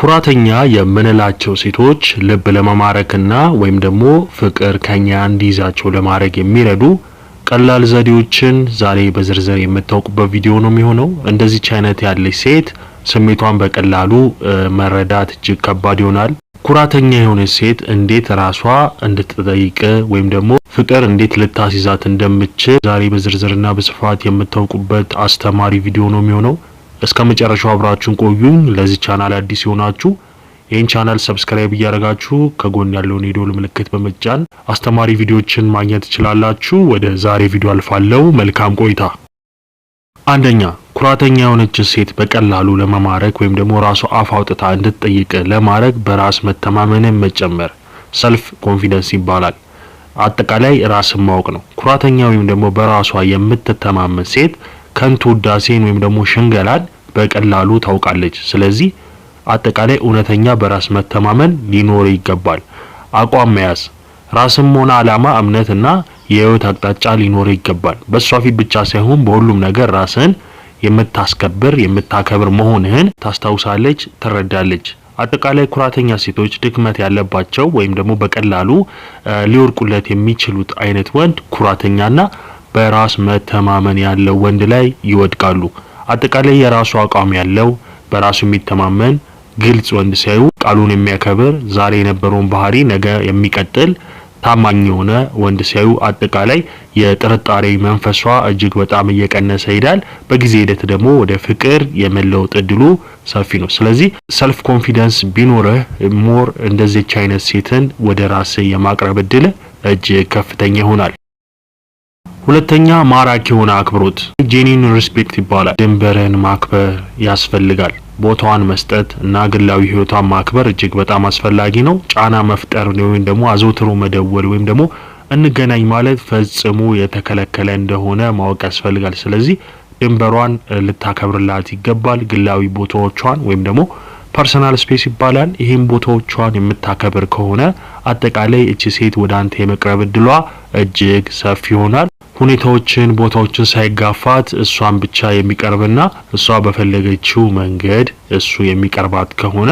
ኩራተኛ የምንላቸው ሴቶች ልብ ለመማረክና ወይም ደግሞ ፍቅር ከኛ እንዲይዛቸው ለማድረግ የሚረዱ ቀላል ዘዴዎችን ዛሬ በዝርዝር የምታውቁበት ቪዲዮ ነው የሚሆነው። እንደዚህ አይነት ያለች ሴት ስሜቷን በቀላሉ መረዳት እጅግ ከባድ ይሆናል። ኩራተኛ የሆነች ሴት እንዴት ራሷ እንድትጠይቅ ወይም ደግሞ ፍቅር እንዴት ልታስይዛት እንደምትችል ዛሬ በዝርዝርና በስፋት የምታውቁበት አስተማሪ ቪዲዮ ነው የሚሆነው። እስከ መጨረሻው አብራችሁን ቆዩኝ። ለዚህ ቻናል አዲስ ይሆናችሁ ይህን ቻናል ሰብስክራይብ እያደረጋችሁ ከጎን ያለውን የደወል ምልክት በመጫን አስተማሪ ቪዲዮዎችን ማግኘት ትችላላችሁ። ወደ ዛሬ ቪዲዮ አልፋለሁ። መልካም ቆይታ። አንደኛ፣ ኩራተኛ የሆነች ሴት በቀላሉ ለመማረክ ወይም ደግሞ ራሷ አፍ አውጥታ እንድትጠይቅ ለማድረግ በራስ መተማመንን መጨመር ሰልፍ ኮንፊደንስ ይባላል። አጠቃላይ ራስን ማወቅ ነው። ኩራተኛ ወይም ደግሞ በራሷ የምትተማመን ሴት ከንቱ ውዳሴን ወይም ደግሞ ሽንገላን በቀላሉ ታውቃለች። ስለዚህ አጠቃላይ እውነተኛ በራስ መተማመን ሊኖር ይገባል። አቋም መያዝ፣ ራስም ሆነ ዓላማ፣ እምነትና የህይወት አቅጣጫ ሊኖር ይገባል። በሷ ፊት ብቻ ሳይሆን በሁሉም ነገር ራስን የምታስከብር የምታከብር መሆንህን ታስታውሳለች፣ ትረዳለች። አጠቃላይ ኩራተኛ ሴቶች ድክመት ያለባቸው ወይም ደግሞ በቀላሉ ሊወርቁለት የሚችሉት አይነት ወንድ ኩራተኛና በራስ መተማመን ያለው ወንድ ላይ ይወድቃሉ። አጠቃላይ የራሱ አቋም ያለው በራሱ የሚተማመን ግልጽ ወንድ ሲያዩ ቃሉን የሚያከብር ዛሬ የነበረውን ባህሪ ነገ የሚቀጥል ታማኝ የሆነ ወንድ ሲያዩ አጠቃላይ የጥርጣሬ መንፈሷ እጅግ በጣም እየቀነሰ ይሄዳል። በጊዜ ሂደት ደግሞ ወደ ፍቅር የመለወጥ እድሉ ሰፊ ነው። ስለዚህ ሰልፍ ኮንፊደንስ ቢኖርህ ሞር እንደዚህች አይነት ሴትን ወደ ራስ የማቅረብ እድል እጅግ ከፍተኛ ይሆናል። ሁለተኛ፣ ማራኪ የሆነ አክብሮት ጄኒን ሪስፔክት ይባላል። ድንበርን ማክበር ያስፈልጋል። ቦታዋን መስጠት እና ግላዊ ህይወቷን ማክበር እጅግ በጣም አስፈላጊ ነው። ጫና መፍጠር ወይም ደግሞ አዘውትሮ መደወል ወይም ደግሞ እንገናኝ ማለት ፈጽሞ የተከለከለ እንደሆነ ማወቅ ያስፈልጋል። ስለዚህ ድንበሯን ልታከብርላት ይገባል። ግላዊ ቦታዎቿን ወይም ደግሞ ፐርሰናል ስፔስ ይባላል። ይሄን ቦታዎቿን የምታከብር ከሆነ አጠቃላይ እቺ ሴት ወደ አንተ የመቅረብ እድሏ እጅግ ሰፊ ይሆናል። ሁኔታዎችን ቦታዎችን ሳይጋፋት እሷን ብቻ የሚቀርብና እሷ በፈለገችው መንገድ እሱ የሚቀርባት ከሆነ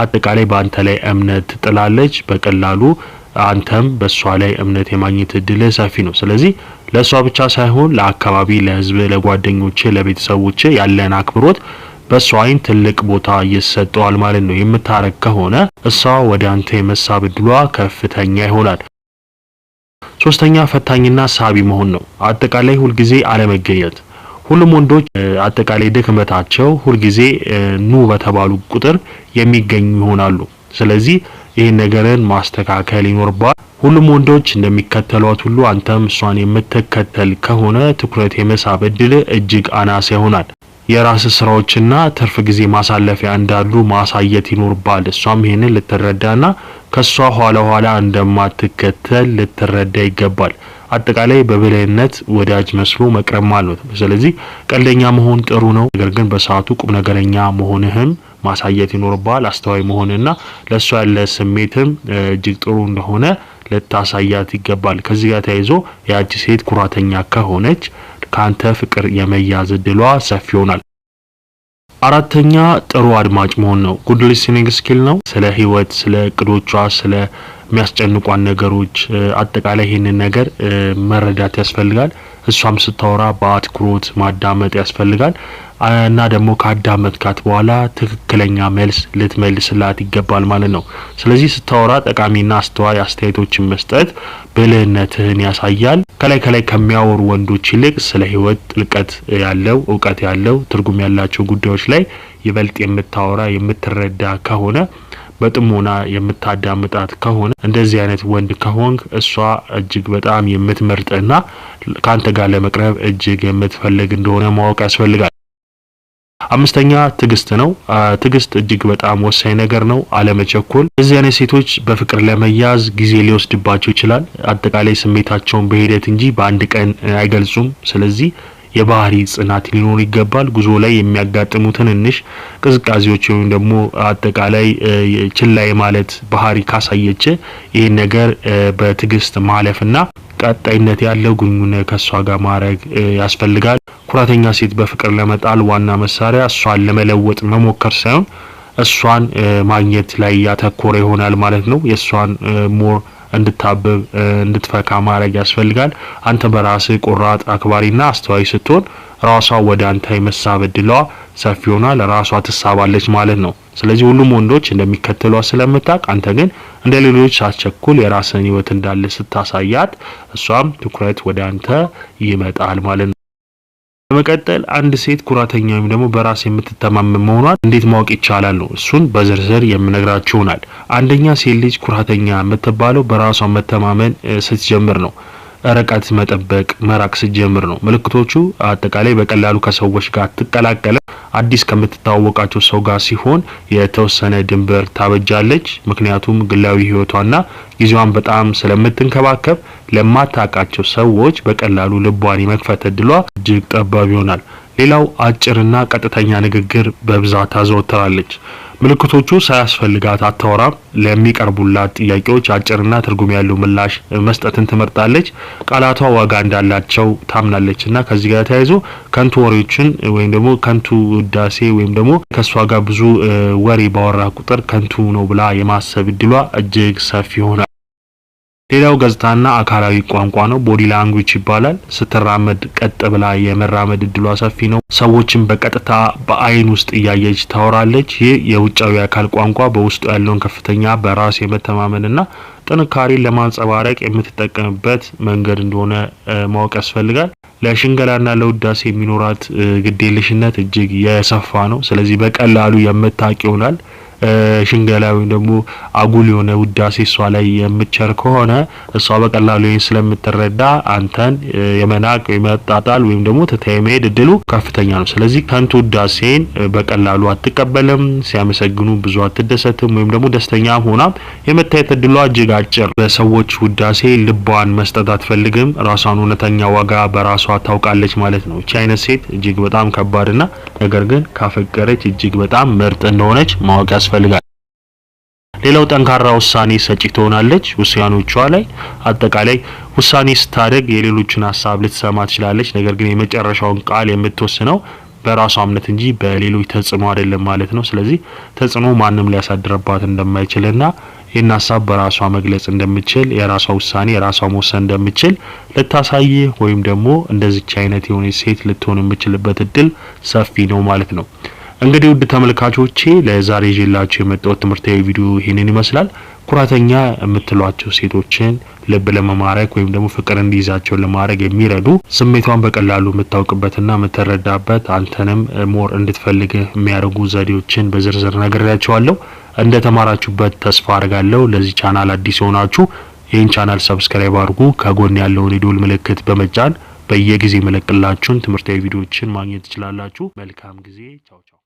አጠቃላይ በአንተ ላይ እምነት ትጥላለች። በቀላሉ አንተም በእሷ ላይ እምነት የማግኘት እድል ሰፊ ነው። ስለዚህ ለእሷ ብቻ ሳይሆን ለአካባቢ፣ ለህዝብ፣ ለጓደኞች፣ ለቤተሰቦች ያለን አክብሮት በእሷ አይን ትልቅ ቦታ ይሰጠዋል ማለት ነው። የምታረግ ከሆነ እሷ ወደ አንተ የመሳብ እድሏ ከፍተኛ ይሆናል። ሶስተኛ፣ ፈታኝና ሳቢ መሆን ነው። አጠቃላይ ሁልጊዜ አለመገኘት። ሁሉም ወንዶች አጠቃላይ ድክመታቸው ሁልጊዜ ኑ በተባሉ ቁጥር የሚገኙ ይሆናሉ። ስለዚህ ይህን ነገርን ማስተካከል ይኖርባል። ሁሉም ወንዶች እንደሚከተሏት ሁሉ አንተም እሷን የምትከተል ከሆነ ትኩረት የመሳብ እድል እጅግ አናሳ ይሆናል። የራስ ስራዎችና ትርፍ ጊዜ ማሳለፊያ እንዳሉ ማሳየት ይኖርባል። እሷም ይሄንን ልትረዳና ከሷ ኋላ እንደማትከተል ልትረዳ ይገባል። አጠቃላይ በብልህነት ወዳጅ መስሎ መቅረብ ማለት ነው። ስለዚህ ቀልደኛ መሆን ጥሩ ነው፣ ነገር ግን በሰዓቱ ቁም ነገረኛ መሆንህም ማሳየት ይኖርባል። አስተዋይ መሆንና ለሷ ያለ ስሜትም እጅግ ጥሩ እንደሆነ ልታሳያት ይገባል። ከዚህ ጋር ተያይዞ ያቺ ሴት ኩራተኛ ከሆነች ካንተ ፍቅር የመያዝ እድሏ ሰፊ ይሆናል። አራተኛ፣ ጥሩ አድማጭ መሆን ነው። ጉድ ሊስኒንግ ስኪል ነው። ስለ ህይወት፣ ስለ እቅዶቿ፣ ስለ የሚያስጨንቋን ነገሮች አጠቃላይ ይህንን ነገር መረዳት ያስፈልጋል። እሷም ስታወራ በአትኩሮት ማዳመጥ ያስፈልጋል እና ደግሞ ካዳመጥካት በኋላ ትክክለኛ መልስ ልትመልስላት ይገባል ማለት ነው። ስለዚህ ስታወራ ጠቃሚና አስተዋይ አስተያየቶችን መስጠት ብልህነትህን ያሳያል። ከላይ ከሚያወሩ ወንዶች ይልቅ ስለ ህይወት ጥልቀት ያለው እውቀት ያለው ትርጉም ያላቸው ጉዳዮች ላይ ይበልጥ የምታወራ የምትረዳ ከሆነ በጥሞና የምታዳምጣት ከሆነ እንደዚህ አይነት ወንድ ከሆንክ እሷ እጅግ በጣም የምትመርጥና ካንተ ጋር ለመቅረብ እጅግ የምትፈልግ እንደሆነ ማወቅ ያስፈልጋል። አምስተኛ፣ ትዕግስት ነው። ትዕግስት እጅግ በጣም ወሳኝ ነገር ነው። አለመቸኮል። እዚህ አይነት ሴቶች በፍቅር ለመያዝ ጊዜ ሊወስድባቸው ይችላል። አጠቃላይ ስሜታቸውን በሂደት እንጂ በአንድ ቀን አይገልጹም። ስለዚህ የባህሪ ጽናት ሊኖር ይገባል። ጉዞ ላይ የሚያጋጥሙ ትንንሽ ቅዝቃዜዎች ወይም ደግሞ አጠቃላይ ችላ ማለት ባህሪ ካሳየች ይሄን ነገር በትዕግስት ማለፍና ቀጣይነት ያለው ግንኙነት ከሷ ጋር ማድረግ ያስፈልጋል። ኩራተኛ ሴት በፍቅር ለመጣል ዋና መሳሪያ እሷን ለመለወጥ መሞከር ሳይሆን እሷን ማግኘት ላይ ያተኮረ ይሆናል ማለት ነው። የእሷን ሞር እንድታብብ እንድትፈካ ማድረግ ያስፈልጋል። አንተ በራስህ ቆራጥ አክባሪና አስተዋይ ስትሆን ራሷ ወደ አንተ የመሳብ እድሏ ሰፊ ይሆናል። ራሷ ትሳባለች ማለት ነው። ስለዚህ ሁሉም ወንዶች እንደሚከተሏት ስለምታውቅ አንተ ግን እንደ ሌሎች ሳትቸኩል የራስን ህይወት እንዳለ ስታሳያት እሷም ትኩረት ወደ አንተ ይመጣል ማለት ነው። በመቀጠል አንድ ሴት ኩራተኛ ወይም ደግሞ በራስ የምትተማመን መሆኗን እንዴት ማወቅ ይቻላል ነው። እሱን በዝርዝር የምነግራችሁ ይሆናል። አንደኛ ሴት ልጅ ኩራተኛ የምትባለው በራሷ መተማመን ስትጀምር ነው። ርቀት መጠበቅ መራቅ ስትጀምር ነው። ምልክቶቹ አጠቃላይ በቀላሉ ከሰዎች ጋር አትቀላቀልም። አዲስ ከምትታወቃቸው ሰው ጋር ሲሆን የተወሰነ ድንበር ታበጃለች። ምክንያቱም ግላዊ ህይወቷና ጊዜዋን በጣም ስለምትንከባከብ ለማታውቃቸው ሰዎች በቀላሉ ልቧን የመክፈት እድሏ እጅግ ጠባብ ይሆናል። ሌላው አጭርና ቀጥተኛ ንግግር በብዛት ታዘወትራለች። ምልክቶቹ ሳያስፈልጋት አታወራም። ለሚቀርቡላት ጥያቄዎች አጭርና ትርጉም ያለው ምላሽ መስጠትን ትመርጣለች። ቃላቷ ዋጋ እንዳላቸው ታምናለችና ከዚህ ጋር ተያይዞ ከንቱ ወሬዎችን ወይም ደግሞ ከንቱ ውዳሴ ወይም ደግሞ ከሷ ጋር ብዙ ወሬ ባወራ ቁጥር ከንቱ ነው ብላ የማሰብ እድሏ እጅግ ሰፊ ይሆናል። ሌላው ገጽታና አካላዊ ቋንቋ ነው። ቦዲ ላንጉዌጅ ይባላል። ስትራመድ ቀጥ ብላ የመራመድ እድሏ ሰፊ ነው። ሰዎችን በቀጥታ በአይን ውስጥ እያየች ታወራለች። ይህ የውጫዊ አካል ቋንቋ በውስጡ ያለውን ከፍተኛ በራስ የመተማመንና ጥንካሬን ለማንጸባረቅ የምትጠቀምበት መንገድ እንደሆነ ማወቅ ያስፈልጋል። ለሽንገላና ለውዳሴ የሚኖራት ግዴለሽነት እጅግ የሰፋ ነው። ስለዚህ በቀላሉ የምታውቅ ይሆናል። ሽንገላ ወይም ደግሞ አጉል የሆነ ውዳሴ እሷ ላይ የምትቸር ከሆነ እሷ በቀላሉ ይህን ስለምትረዳ አንተን የመናቅ የመጣጣል ወይም ደግሞ ትተህ የመሄድ እድሉ ከፍተኛ ነው። ስለዚህ ከንቱ ውዳሴን በቀላሉ አትቀበልም። ሲያመሰግኑ ብዙ አትደሰትም ወይም ደግሞ ደስተኛ ሆናም የመታየት እድሏ እጅግ አጭር። በሰዎች ውዳሴ ልቧን መስጠት አትፈልግም። ራሷን እውነተኛ ዋጋ በራሷ ታውቃለች ማለት ነው። እቺ አይነት ሴት እጅግ በጣም ከባድና ነገር ግን ካፈቀረች እጅግ በጣም ምርጥ እንደሆነች ማወቅ ያስፈልጋል። ሌላው ጠንካራ ውሳኔ ሰጪ ትሆናለች። ውሳኔዎቿ ላይ አጠቃላይ ውሳኔ ስታደርግ የሌሎችን ሀሳብ ልትሰማ ትችላለች። ነገር ግን የመጨረሻውን ቃል የምትወስነው በራሷ እምነት እንጂ በሌሎች ተጽዕኖ አይደለም ማለት ነው። ስለዚህ ተጽዕኖ ማንም ሊያሳድርባት እንደማይችልና ይህን ሀሳብ በራሷ መግለጽ እንደምትችል የራሷ ውሳኔ የራሷ መወሰን እንደምትችል ልታሳይ ወይም ደግሞ እንደዚች አይነት የሆነች ሴት ልትሆን የምትችልበት እድል ሰፊ ነው ማለት ነው። እንግዲህ ውድ ተመልካቾቼ ለዛሬ ይዤላችሁ የመጣሁት ትምህርታዊ ቪዲዮ ይሄንን ይመስላል። ኩራተኛ የምትሏቸው ሴቶችን ልብ ለመማረክ ወይም ደግሞ ፍቅር እንዲይዛቸው ለማድረግ የሚረዱ ስሜቷን በቀላሉ የምታውቅበትና የምትረዳበት አንተንም ሞር እንድትፈልግ የሚያደርጉ ዘዴዎችን በዝርዝር ነግሬያችኋለሁ። እንደተማራችሁበት ተስፋ አድርጋለሁ። ለዚህ ቻናል አዲስ ሆናችሁ ይህን ቻናል ሰብስክራይብ አድርጉ። ከጎን ያለውን የደወል ምልክት በመጫን በየጊዜ መለቅላችሁን ትምህርታዊ ቪዲዮዎችን ማግኘት ትችላላችሁ። መልካም ጊዜ። ቻው ቻው።